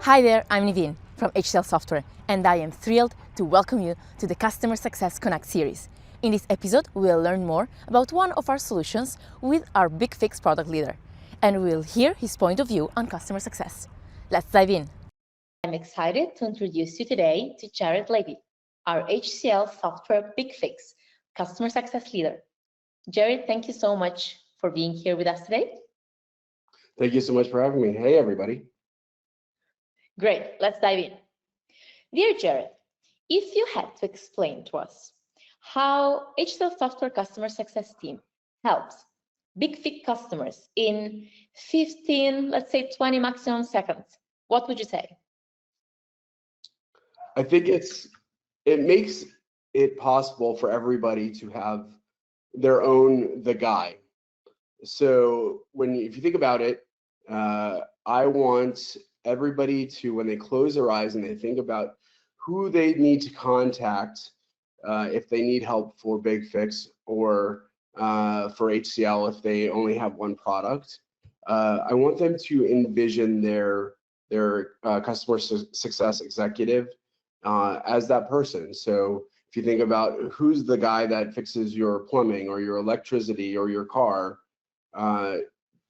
Hi there, I'm Nivine from HCL Software, and I am thrilled to welcome you to the Customer Success Connect series. In this episode, we'll learn more about one of our solutions with our BigFix product leader, and we'll hear his point of view on customer success. Let's dive in. I'm excited to introduce you today to Jared Levy, our HCL Software BigFix Customer Success leader. Jared, thank you so much for being here with us today. Thank you so much for having me. Hey, everybody. Great, let's dive in. Dear Jared, if you had to explain to us how HCL Software Customer Success Team helps BigFix customers in 15, let's say 20 maximum seconds, what would you say? I think it makes it possible for everybody to have their own the guy. So if you think about it, I want everybody to, when they close their eyes and they think about who they need to contact if they need help for BigFix or for HCL if they only have one product, I want them to envision their customer success executive as that person. So if you think about who's the guy that fixes your plumbing or your electricity or your car,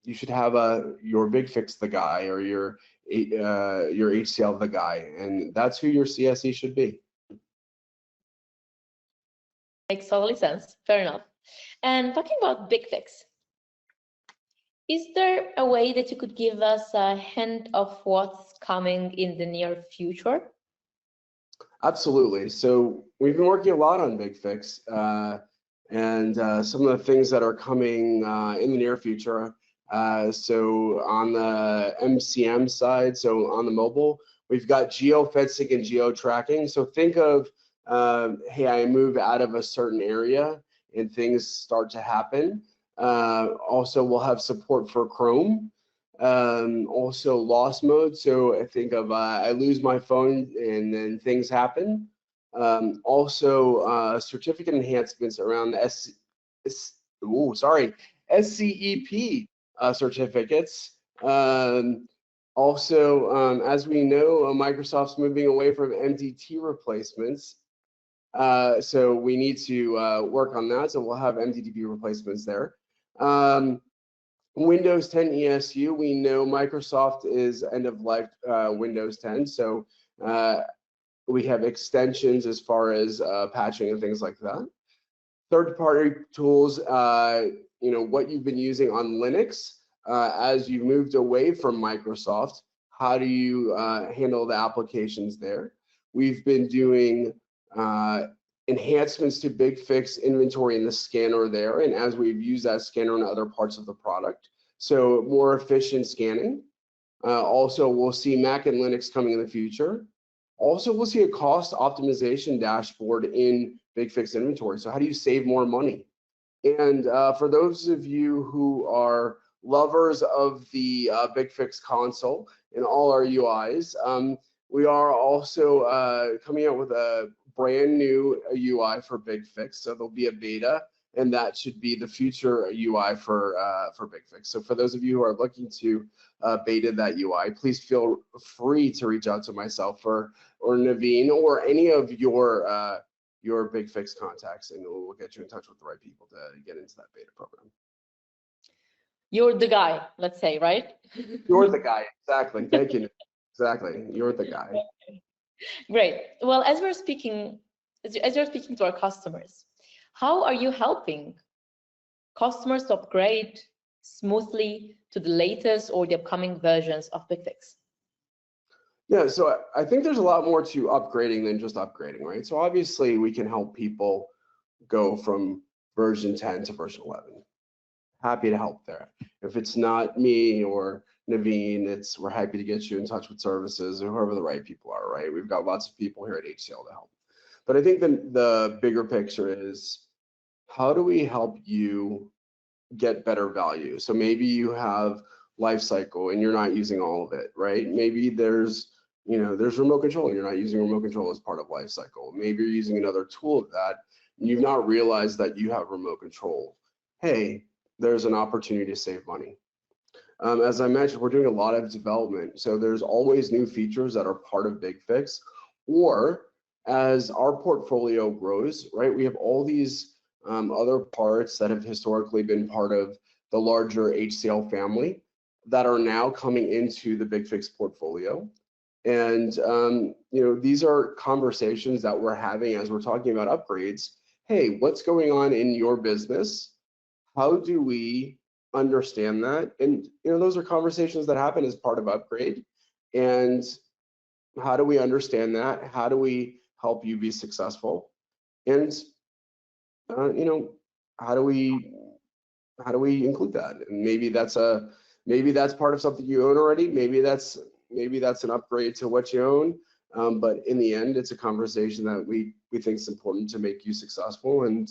you should have your BigFix the guy or your HCL the guy, and that's who your CSE should be. Makes totally sense. Fair enough. And talking about BigFix, is there a way that you could give us a hint of what's coming in the near future? Absolutely. So we've been working a lot on BigFix, and some of the things that are coming in the near future. So on the MCM side, so on the mobile, we've got geo-fencing and geo-tracking. So think of, hey, I move out of a certain area and things start to happen. Also, we'll have support for Chrome. Also loss mode. So I think of I lose my phone and then things happen. Also certificate enhancements around the SCEP certificates. Also, as we know, Microsoft's moving away from MDT replacements. So we need to work on that. So we'll have MDT replacements there. Windows 10 ESU, we know Microsoft is end of life Windows 10. So we have extensions as far as patching and things like that. Third-party tools, what you've been using on Linux as you moved away from Microsoft, how do you handle the applications there? We've been doing enhancements to BigFix inventory in the scanner there, and as we've used that scanner in other parts of the product, so more efficient scanning. Also, we'll see Mac and Linux coming in the future. Also, we'll see a cost optimization dashboard in BigFix inventory. So how do you save more money? And for those of you who are lovers of the BigFix console and all our UIs, we are also coming out with a brand new UI for BigFix. So there'll be a beta, and that should be the future UI for BigFix. So for those of you who are looking to beta that UI, please feel free to reach out to myself or Nivine or any of your BigFix contacts, and we'll get you in touch with the right people to get into that beta program. You're the guy, let's say, right? You're the guy, exactly. Thank you. Exactly, you're the guy. Great. Well, as you're speaking to our customers, how are you helping customers to upgrade smoothly to the latest or the upcoming versions of BigFix? Yeah, so I think there's a lot more to upgrading than just upgrading, right? So obviously we can help people go from version 10 to version 11. Happy to help there. If it's not me or Nivine, we're happy to get you in touch with services or whoever the right people are, right? We've got lots of people here at HCL to help. But I think the bigger picture is, how do we help you get better value? So maybe you have life cycle and you're not using all of it, right? Maybe there's remote control and you're not using remote control as part of life cycle. Maybe you're using another tool of that and you've not realized that you have remote control. Hey, there's an opportunity to save money. As I mentioned, we're doing a lot of development. So there's always new features that are part of BigFix, or as our portfolio grows, right, we have all these other parts that have historically been part of the larger HCL family that are now coming into the BigFix portfolio. And these are conversations that we're having as we're talking about upgrades. Hey, what's going on in your business? How do we understand that? And those are conversations that happen as part of upgrade. And how do we understand that? How do we help you be successful? And how do we include that? And maybe that's part of something you own already. Maybe that's an upgrade to what you own. But in the end, it's a conversation that we think is important to make you successful, and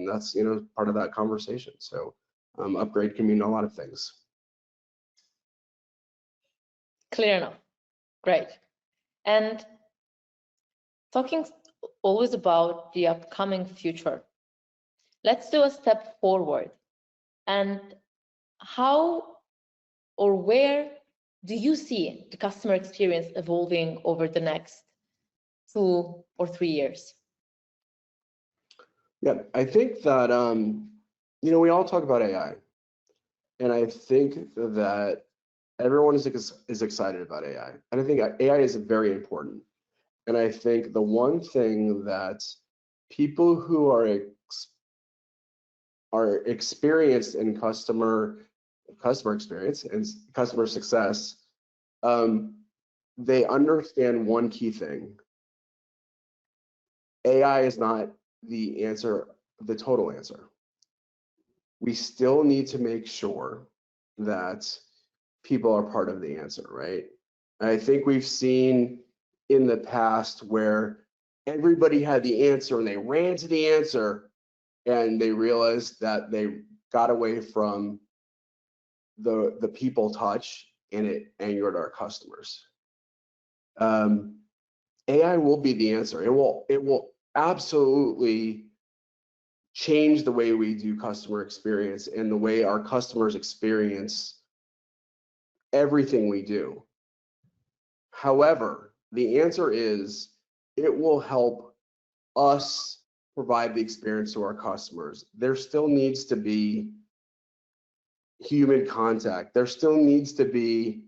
that's part of that conversation. So upgrade can mean a lot of things. Clear enough. Great. And talking always about the upcoming future, let's do a step forward. And how or where do you see the customer experience evolving over the next 2 or 3 years? Yeah, I think that we all talk about AI, and I think that everyone is excited about AI, and I think AI is very important. And I think the one thing that people who are experienced in customer experience and customer success, they understand one key thing: AI is not the answer, the total answer. We still need to make sure that people are part of the answer, right? I think we've seen in the past where everybody had the answer and they ran to the answer and they realized that they got away from the people touch, and it angered our customers. AI will be the answer. It will absolutely change the way we do customer experience and the way our customers experience everything we do. However, the answer is it will help us provide the experience to our customers. There still needs to be human contact. There still needs to be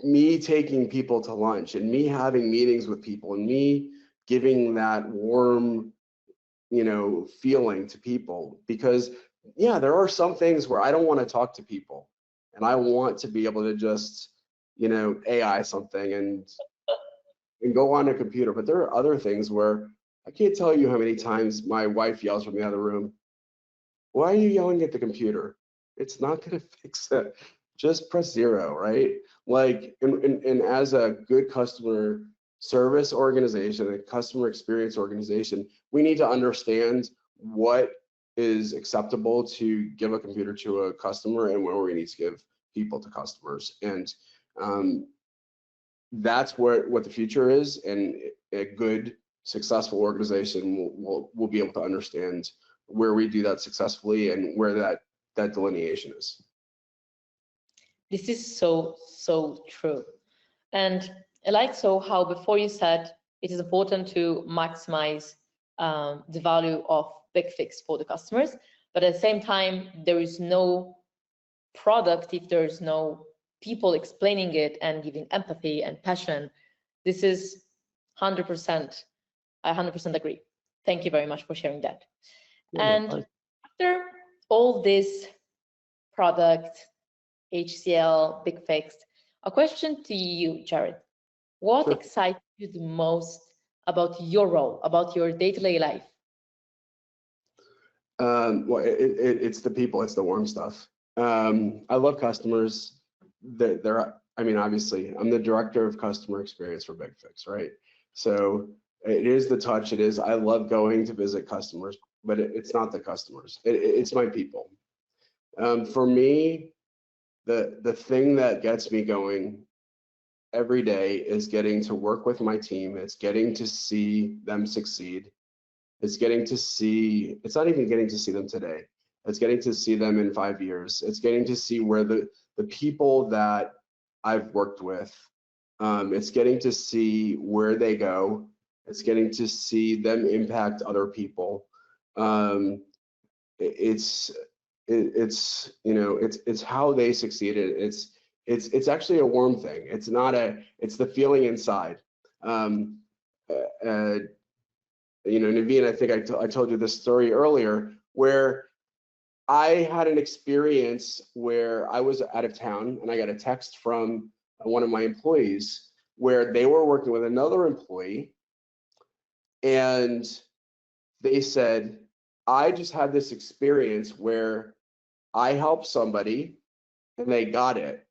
me taking people to lunch and me having meetings with people and me giving that warm feeling to people, because there are some things where I don't want to talk to people and I want to be able to just AI something and go on a computer. But there are other things where I can't tell you how many times my wife yells from the other room, "Why are you yelling at the computer? It's not going to fix it. Just press 0, right?" Like, and as a good customer service organization, a customer experience organization, we need to understand what is acceptable to give a computer to a customer and where we need to give people to customers. And that's what the future is, and a good, successful organization will be able to understand where we do that successfully and where that delineation is. This is so true. And I like how before you said it is important to maximize the value of BigFix for the customers, but at the same time, there is no product if there's no people explaining it and giving empathy and passion. This is 100%. I 100% agree. Thank you very much for sharing that. And after all this product, HCL, BigFix, a question to you, Jared. What excites you the most about your role, about your day-to-day life? Well, it's the people, it's the warm stuff. I love customers. Obviously, I'm the director of customer experience for BigFix, right? So it is the touch. I love going to visit customers, but it's not the customers. It's my people. For me, the thing that gets me going every day is getting to work with my team. It's getting to see them succeed. It's not even getting to see them today. It's getting to see them in 5 years. It's getting to see where the people that I've worked with, it's getting to see where they go. It's getting to see them impact other people. It's how they succeeded. It's actually a warm thing. It's not it's the feeling inside. Nivine, I think I told you this story earlier, where I had an experience where I was out of town and I got a text from one of my employees where they were working with another employee, and they said, I just had this experience where I helped somebody and they got it.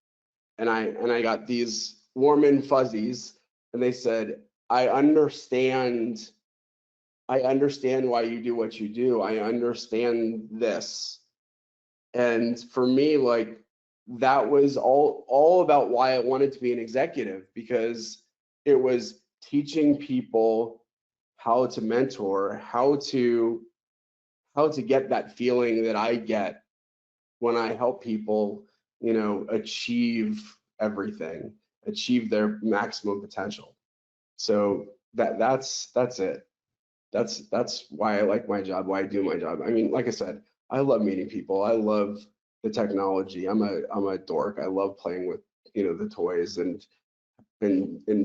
And I got these warm and fuzzies, and they said, I understand why you do what you do. I understand this. And for me, like, that was all about why I wanted to be an executive, because it was teaching people how to mentor, how to get that feeling that I get when I help people, achieve everything, achieve their maximum potential. So that's it. That's why I like my job, why I do my job. I mean, like I said, I love meeting people. I love the technology. I'm a dork. I love playing with, the toys and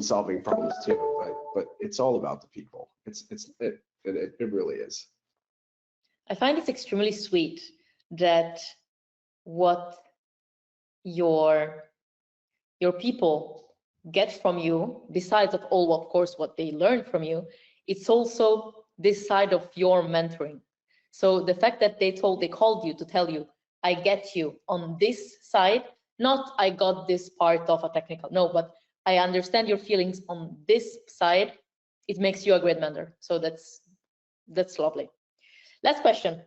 solving problems too. But it's all about the people. It really is. I find it's extremely sweet that what your people get from you, besides of all, of course, what they learn from you, it's also this side of your mentoring. So the fact that they called you to tell you, I get you on this side, not I got this part of a technical, no, but I understand your feelings on this side, it makes you a great mentor. So that's lovely. Last question.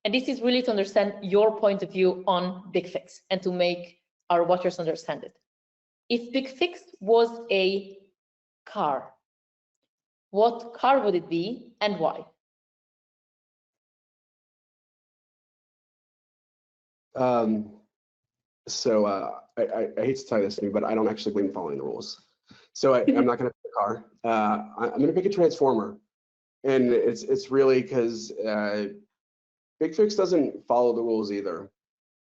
And this is really to understand your point of view on BigFix and to make our watchers understand it. If BigFix was a car, what car would it be and why? So I hate to tell you this, but I don't actually believe in following the rules. So I'm not going to pick a car. I'm going to pick a transformer, and it's really because BigFix doesn't follow the rules either.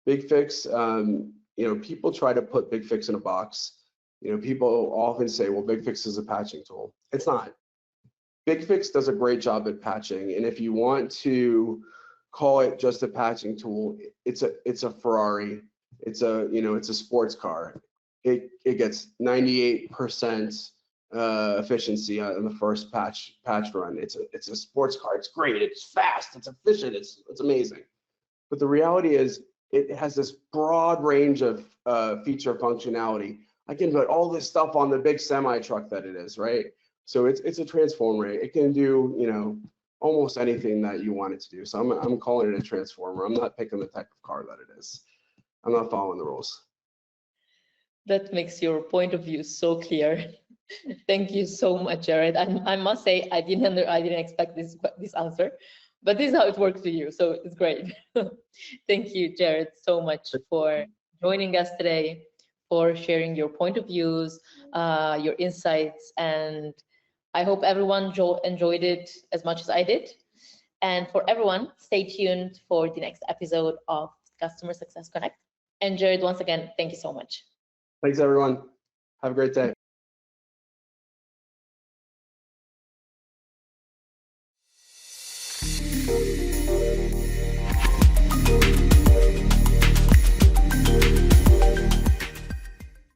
BigFix, people try to put BigFix in a box. People often say, well, BigFix is a patching tool. It's not. BigFix does a great job at patching, and if you want to call it just a patching tool, it's a Ferrari. It's a sports car. It gets 98% efficiency on the first patch run. It's a sports car. It's great. It's fast. It's efficient. It's amazing. But the reality is, it has this broad range of feature functionality. I can put all this stuff on the big semi truck that it is, right? So it's a transformer. It can do almost anything that you want it to do. So I'm calling it a transformer. I'm not picking the type of car that it is. I'm not following the rules. That makes your point of view so clear. Thank you so much, Jared. I must say I didn't expect this answer, but this is how it works for you. So it's great. Thank you, Jared, so much for joining us today, for sharing your point of views, your insights, and I hope everyone enjoyed it as much as I did. And for everyone, stay tuned for the next episode of Customer Success Connect. And Jared, once again, thank you so much. Thanks, everyone. Have a great day.